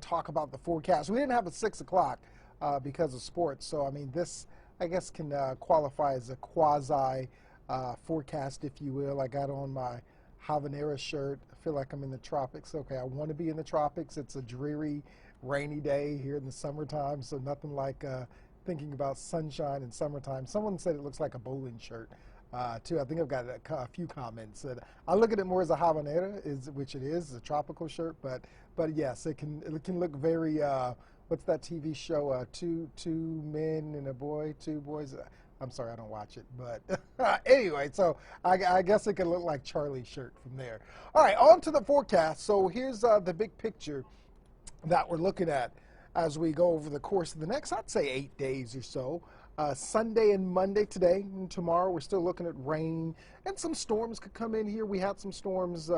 talk about the forecast. We didn't have a 6 o'clock because of sports, so I mean this I guess can qualify as a quasi forecast, if you will. I got on my Habanera shirt. I feel like I'm in the tropics. Okay, I want to be in the tropics. It's a dreary, rainy day here in the summertime, so nothing like thinking about sunshine in summertime. Someone said it looks like a bowling shirt. Too. I think I've got a few comments. I look at it more as a habanera, which it is, a tropical shirt. But yes, it can look very. What's that TV show? Two men and a boy, two boys. I'm sorry, I don't watch it. But anyway, so I guess it could look like Charlie's shirt from there. All right, on to the forecast. So here's the big picture that we're looking at as we go over the course of the next, I'd say, 8 days or so. Sunday and Monday, today and tomorrow, we're still looking at rain, and some storms could come in here. We had some storms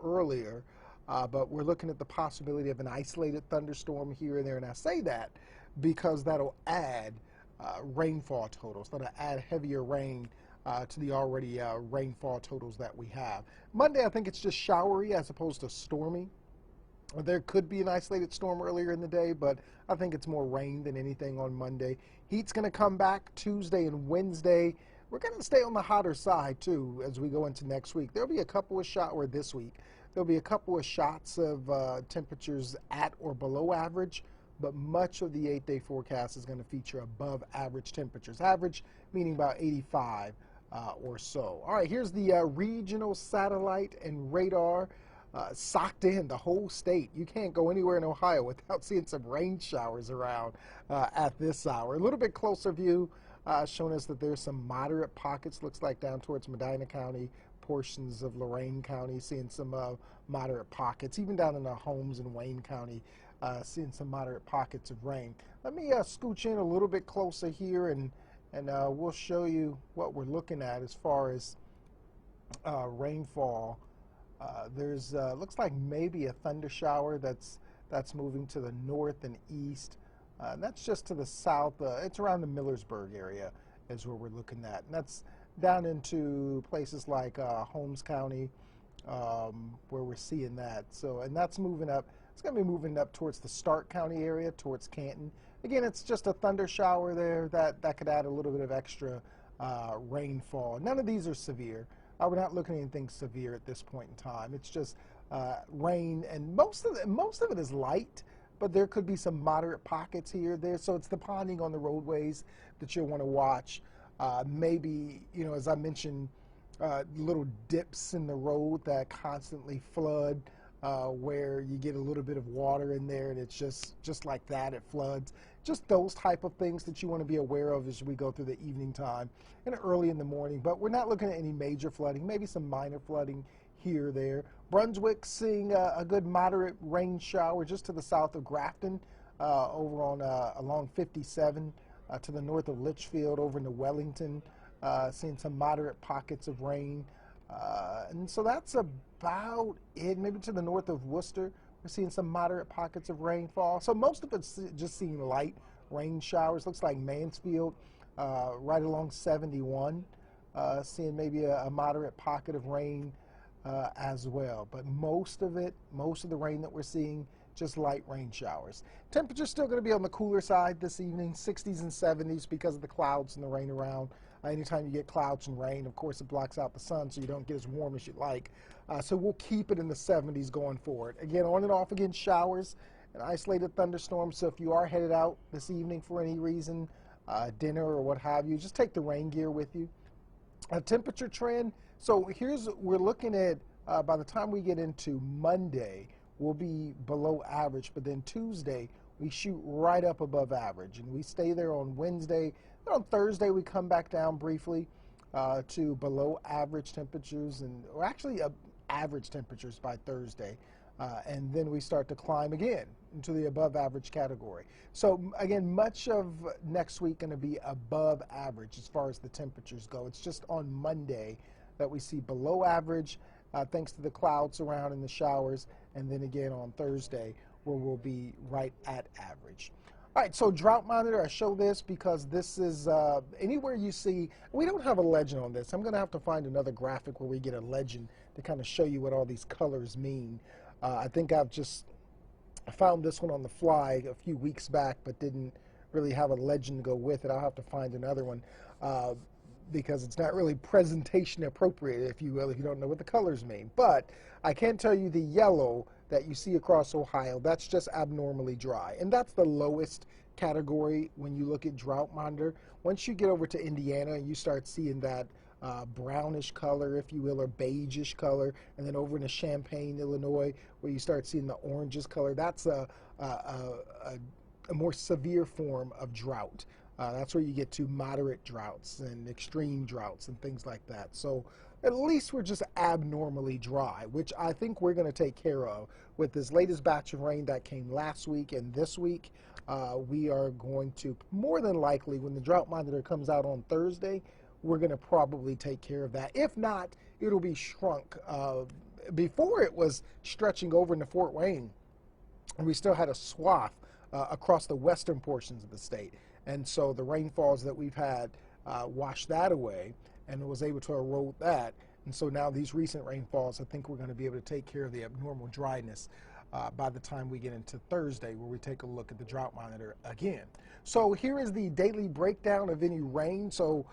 earlier, but we're looking at the possibility of an isolated thunderstorm here and there. And I say that because that'll add rainfall totals. That'll add heavier rain to the already rainfall totals that we have. Monday, I think it's just showery as opposed to stormy. There could be an isolated storm earlier in the day, but I think it's more rain than anything on Monday. Heat's going to come back Tuesday and Wednesday. We're going to stay on the hotter side, too, as we go into next week. There'll be a couple of shots, or this week, there'll be a couple of shots of temperatures at or below average, but much of the 8-day forecast is going to feature above average temperatures. Average meaning about 85 or so. All right, here's the regional satellite and radar. Socked in the whole state. You can't go anywhere in Ohio without seeing some rain showers around at this hour. A little bit closer view showing us that there's some moderate pockets, looks like down towards Medina County, portions of Lorain County, seeing some moderate pockets. Even down in the Holmes and Wayne County, seeing some moderate pockets of rain. Let me scooch in a little bit closer here, and we'll show you what we're looking at as far as rainfall. There's looks like maybe a thunder shower that's moving to the north and east. That's just to the south. It's around the Millersburg area is where we're looking at. And that's down into places like Holmes County where we're seeing that. So, and that's moving up. It's going to be moving up towards the Stark County area, towards Canton. Again, it's just a thunder shower there that could add a little bit of extra rainfall. None of these are severe. We're not looking at anything severe at this point in time. It's just rain, and most of it is light, but there could be some moderate pockets here or there. So it's the ponding on the roadways that you'll want to watch. Maybe, you know, as I mentioned, little dips in the road that constantly flood, where you get a little bit of water in there, and it's just like that, it floods. Just those type of things that you want to be aware of as we go through the evening time and early in the morning. But we're not looking at any major flooding, maybe some minor flooding here or there. Brunswick seeing a good moderate rain shower just to the south of Grafton, over on along 57 to the north of Litchfield, over into Wellington, seeing some moderate pockets of rain. And so that's about it. Maybe to the north of Worcester, we're seeing some moderate pockets of rainfall. So most of it's just seeing light rain showers. Looks like Mansfield, right along 71, seeing maybe a moderate pocket of rain as well. But most of the rain that we're seeing, just light rain showers. Temperature's still going to be on the cooler side this evening, 60s and 70s because of the clouds and the rain around. Anytime you get clouds and rain, of course, it blocks out the sun, so you don't get as warm as you'd like. So we'll keep it in the 70s going forward. Again, on and off again, showers and isolated thunderstorms. So if you are headed out this evening for any reason, dinner or what have you, just take the rain gear with you. Temperature trend. So we're looking at, by the time we get into Monday, we'll be below average, but then Tuesday, we shoot right up above average, and we stay there on Wednesday. Then on Thursday, we come back down briefly to below average temperatures, or actually average temperatures by Thursday. And then we start to climb again into the above average category. So again, much of next week going to be above average as far as the temperatures go. It's just on Monday that we see below average, thanks to the clouds around and the showers, and then again on Thursday where we'll be right at average. All right, so drought monitor, I show this because this is anywhere you see, we don't have a legend on this. I'm going to have to find another graphic where we get a legend to kind of show you what all these colors mean. I think I've just I found this one on the fly a few weeks back, but didn't really have a legend to go with it. I'll have to find another one uh, because it's not really presentation appropriate, if you will, if you don't know what the colors mean. But I can tell you the yellow that you see across Ohio, that's just abnormally dry. And that's the lowest category when you look at drought monitor. Once you get over to Indiana, you start seeing that brownish color, if you will, or beigeish color, and then over into Champaign, Illinois, where you start seeing the oranges color. That's a more severe form of drought. That's where you get to moderate droughts and extreme droughts and things like that. So at least we're just abnormally dry, which I think we're going to take care of with this latest batch of rain that came last week and this week. We are going to, more than likely, when the drought monitor comes out on Thursday, we're going to probably take care of that. If not, it'll be shrunk. Before it was stretching over into Fort Wayne, and we still had a swath across the western portions of the state. And so the rainfalls that we've had washed that away and was able to erode that. And so now these recent rainfalls, I think we're going to be able to take care of the abnormal dryness by the time we get into Thursday, where we take a look at the drought monitor again. So here is the daily breakdown of any rain. So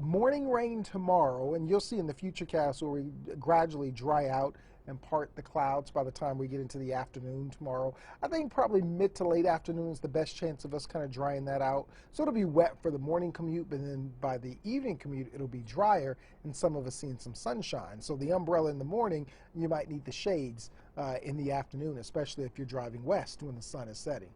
morning rain tomorrow, and you'll see in the futurecast where we gradually dry out and part the clouds by the time we get into the afternoon tomorrow. I think probably mid to late afternoon is the best chance of us kind of drying that out. So it'll be wet for the morning commute, but then by the evening commute, it'll be drier and some of us seeing some sunshine. So the umbrella in the morning, you might need the shades in the afternoon, especially if you're driving west when the sun is setting.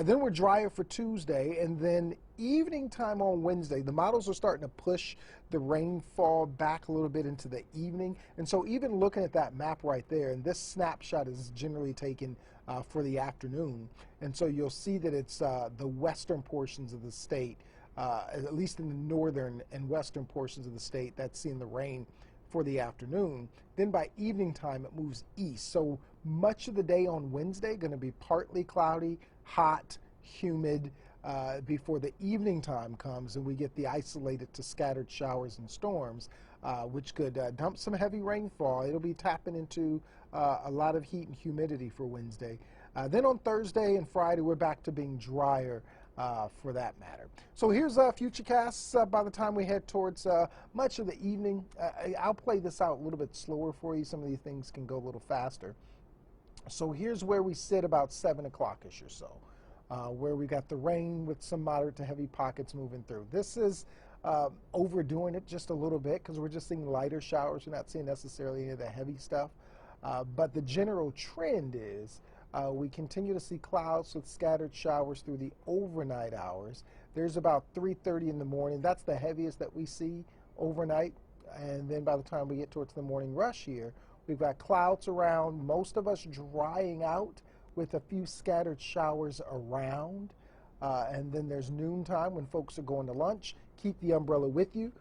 Then we're drier for Tuesday, and then evening time on Wednesday. The models are starting to push the rainfall back a little bit into the evening. And so even looking at that map right there, and this snapshot is generally taken for the afternoon. And so you'll see that it's the western portions of the state, at least in the northern and western portions of the state, that's seeing the rain for the afternoon. Then by evening time, it moves east. So much of the day on Wednesday going to be partly cloudy, hot, humid, before the evening time comes and we get the isolated to scattered showers and storms, which could dump some heavy rainfall. It'll be tapping into a lot of heat and humidity for Wednesday. Then on Thursday and Friday, we're back to being drier for that matter. So here's Futurecasts by the time we head towards much of the evening. I'll play this out a little bit slower for you. Some of these things can go a little faster. So here's where we sit about 7 o'clock-ish or so, where we got the rain with some moderate to heavy pockets moving through. This is overdoing it just a little bit because we're just seeing lighter showers. We're not seeing necessarily any of the heavy stuff. But the general trend is we continue to see clouds with scattered showers through the overnight hours. There's about 3:30 in the morning. That's the heaviest that we see overnight. And then by the time we get towards the morning rush here, we've got clouds around, most of us drying out with a few scattered showers around. And then there's noontime when folks are going to lunch. Keep the umbrella with you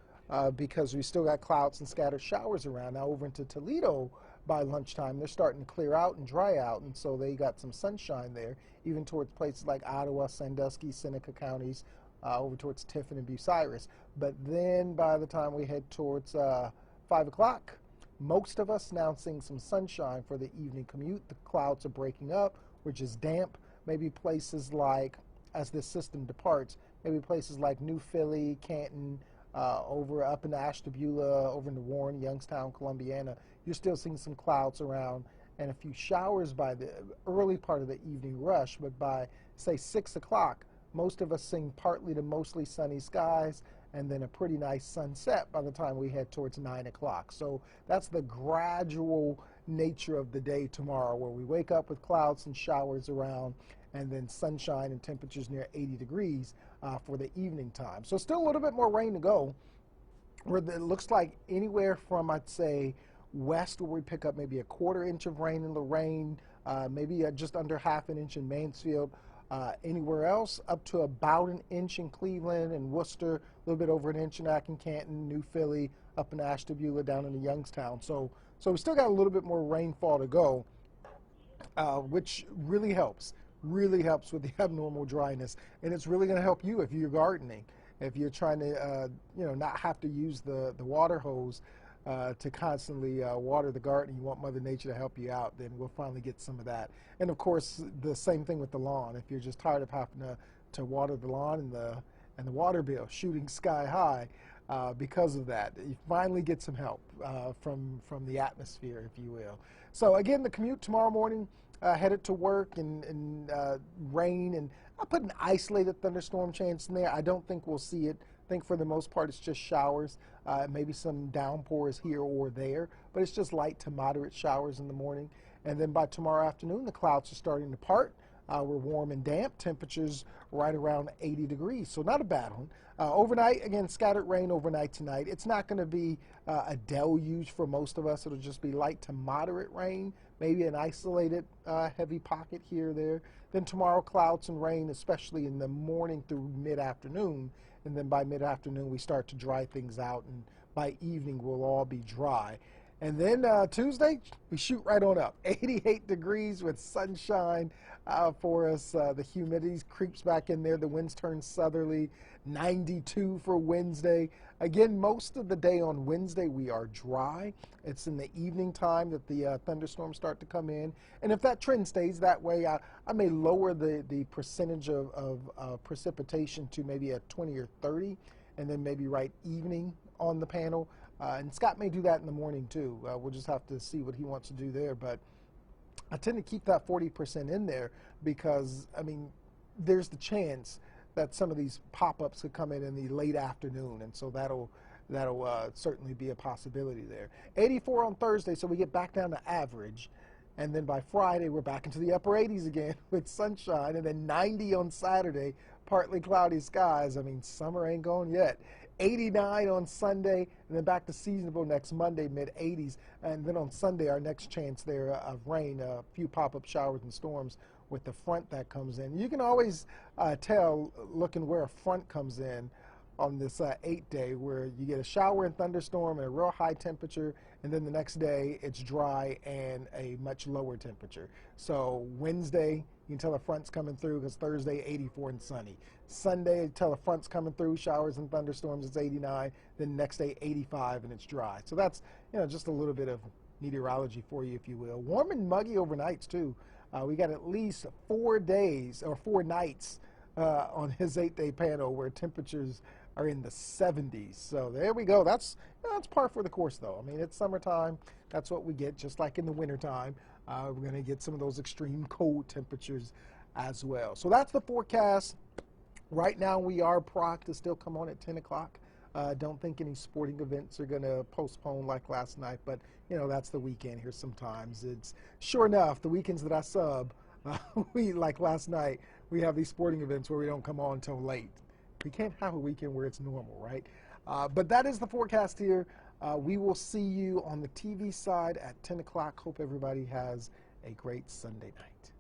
because we still got clouds and scattered showers around. Now over into Toledo by lunchtime, they're starting to clear out and dry out. And so they got some sunshine there, even towards places like Ottawa, Sandusky, Seneca counties, over towards Tiffin and Bucyrus. But then by the time we head towards 5 o'clock, most of us now seeing some sunshine for the evening commute. The clouds are breaking up, which is damp. Maybe places like, as this system departs, maybe places like New Philly, Canton, over up into Ashtabula, over into Warren, Youngstown, Columbiana, you're still seeing some clouds around and a few showers by the early part of the evening rush. But by, say, 6 o'clock, most of us seeing partly to mostly sunny skies, and then a pretty nice sunset by the time we head towards 9 o'clock. So that's the gradual nature of the day tomorrow, where we wake up with clouds and showers around, and then sunshine and temperatures near 80 degrees for the evening time. So still a little bit more rain to go, where it looks like anywhere from, I'd say, west, where we pick up maybe a 1/4 inch of rain in Lorain, maybe just under 1/2 inch in Mansfield. Anywhere else, up to about 1 inch in Cleveland and Worcester, a little bit over 1 inch in Acton, Canton, New Philly, up in Ashtabula, down in Youngstown. So we still got a little bit more rainfall to go, which really helps with the abnormal dryness. And it's really going to help you if you're gardening. If you're trying to, not have to use the water hose to constantly water the garden, you want Mother Nature to help you out, then we'll finally get some of that. And of course, the same thing with the lawn. If you're just tired of having to water the lawn and the water bill shooting sky high because of that, you finally get some help from the atmosphere, if you will. So again, the commute tomorrow morning, headed to work and rain, and I put an isolated thunderstorm chance in there. I don't think we'll see it. I think for the most part it's just showers, maybe some downpours here or there, but it's just light to moderate showers in the morning. And then by tomorrow afternoon, the clouds are starting to part. We're warm and damp, temperatures right around 80 degrees, so not a bad one. Overnight, again, scattered rain overnight tonight. It's not going to be a deluge for most of us. It'll just be light to moderate rain, maybe an isolated heavy pocket here or there. Then tomorrow, clouds and rain, especially in the morning through mid-afternoon. And then by mid-afternoon, we start to dry things out, and by evening, we'll all be dry. And then Tuesday, we shoot right on up. 88 degrees with sunshine for us. The humidity creeps back in there. The winds turn southerly. 92 for Wednesday. Again, most of the day on Wednesday, we are dry. It's in the evening time that the thunderstorms start to come in. And if that trend stays that way, I may lower the percentage of precipitation to maybe a 20 or 30, and then maybe write evening on the panel. And Scott may do that in the morning too. We'll just have to see what he wants to do there. But I tend to keep that 40% in there because, I mean, there's the chance that some of these pop-ups could come in the late afternoon, and so that'll certainly be a possibility there. 84 on Thursday, so we get back down to average. And then by Friday, we're back into the upper 80s again with sunshine. And then 90 on Saturday, partly cloudy skies. I mean, summer ain't gone yet. 89 on Sunday, and then back to seasonable next Monday, mid-80s. And then on Sunday, our next chance there of rain, a few pop-up showers and storms with the front that comes in. You can always tell, looking where a front comes in on this 8-day, where you get a shower and thunderstorm and a real high temperature, and then the next day it's dry and a much lower temperature. So Wednesday, you can tell a front's coming through because Thursday, 84 and sunny. Sunday, tell a front's coming through, showers and thunderstorms, it's 89. Then next day, 85 and it's dry. So that's, you know, just a little bit of meteorology for you, if you will. Warm and muggy overnights too. We got at least 4 days or 4 nights on his 8-day panel where temperatures are in the 70s. So there we go. That's par for the course, though. I mean, it's summertime. That's what we get, just like in the wintertime. We're going to get some of those extreme cold temperatures as well. So that's the forecast. Right now, we are procked to still come on at 10 o'clock. Don't think any sporting events are going to postpone like last night, but, you know, that's the weekend here sometimes. It's sure enough, the weekends that I sub, like last night, we have these sporting events where we don't come on until late. We can't have a weekend where it's normal, right? But that is the forecast here. We will see you on the TV side at 10 o'clock. Hope everybody has a great Sunday night.